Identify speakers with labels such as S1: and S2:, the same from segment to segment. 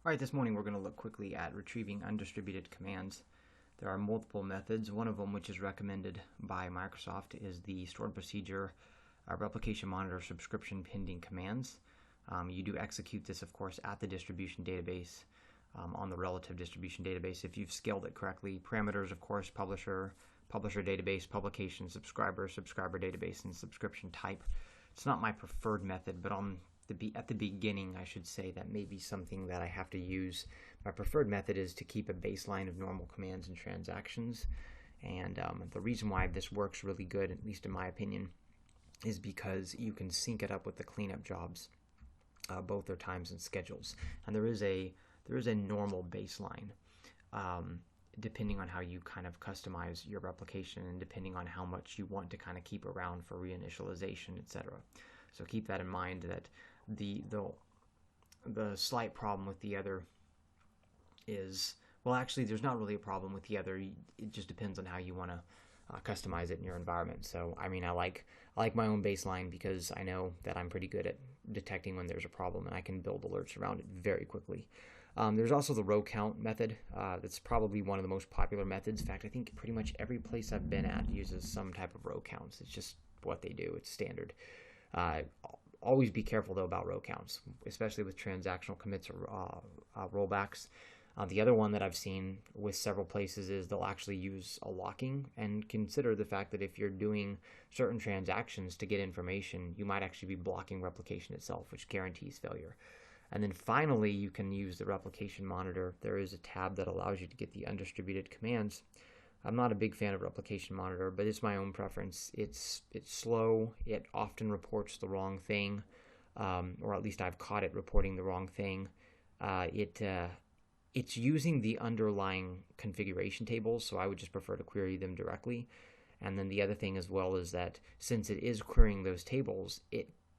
S1: All right, this morning we're going to look quickly at retrieving undistributed commands. There are multiple methods. One of them, which is recommended by Microsoft, is the stored procedure replication monitor subscription pending commands. You do execute this, of course, at the distribution database on the relative distribution database if you've scaled it correctly. Parameters, of course, publisher database, publication, subscriber database, and subscription type. It's not my preferred method, but at the beginning, I should say that may be something that I have to use. My preferred method is to keep a baseline of normal commands and transactions. And the reason why this works really good, at least in my opinion, is because you can sync it up with the cleanup jobs, both their times and schedules. And there is a normal baseline, depending on how you kind of customize your replication and depending on how much you want to kind of keep around for reinitialization, etc. So keep that in mind, that the slight problem with the other is, well, actually there's not really a problem with the other. It just depends on how you want to customize it in your environment. So I mean, I like my own baseline because I know that I'm pretty good at detecting when there's a problem, and I can build alerts around it very quickly. There's also the row count method. That's probably one of the most popular methods. In fact, I think pretty much every place I've been at uses some type of row counts. It's just what they do. It's standard. Always be careful, though, about row counts, especially with transactional commits or rollbacks. The other one that I've seen with several places is they'll actually use a locking, and consider the fact that if you're doing certain transactions to get information, you might actually be blocking replication itself, which guarantees failure. And then finally, you can use the replication monitor. There is a tab that allows you to get the undistributed commands. I'm not a big fan of replication monitor, but it's my own preference. It's slow. It often reports the wrong thing, or at least I've caught it reporting the wrong thing. It's using the underlying configuration tables, so I would just prefer to query them directly. And then the other thing as well is that since it is querying those tables,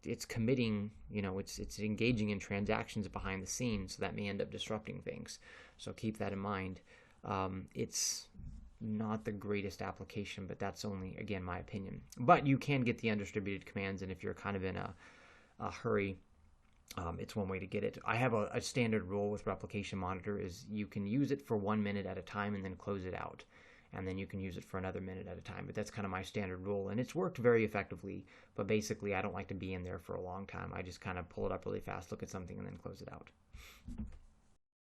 S1: it's committing, it's engaging in transactions behind the scenes, so that may end up disrupting things. So keep that in mind. It's not the greatest application, but that's only, again, my opinion. But you can get the undistributed commands, and if you're kind of in a hurry, it's one way to get it. I have a standard rule with replication monitor is you can use it for 1 minute at a time and then close it out. And then you can use it for another minute at a time. But that's kind of my standard rule, and it's worked very effectively. But basically, I don't like to be in there for a long time. I just kind of pull it up really fast, look at something, and then close it out.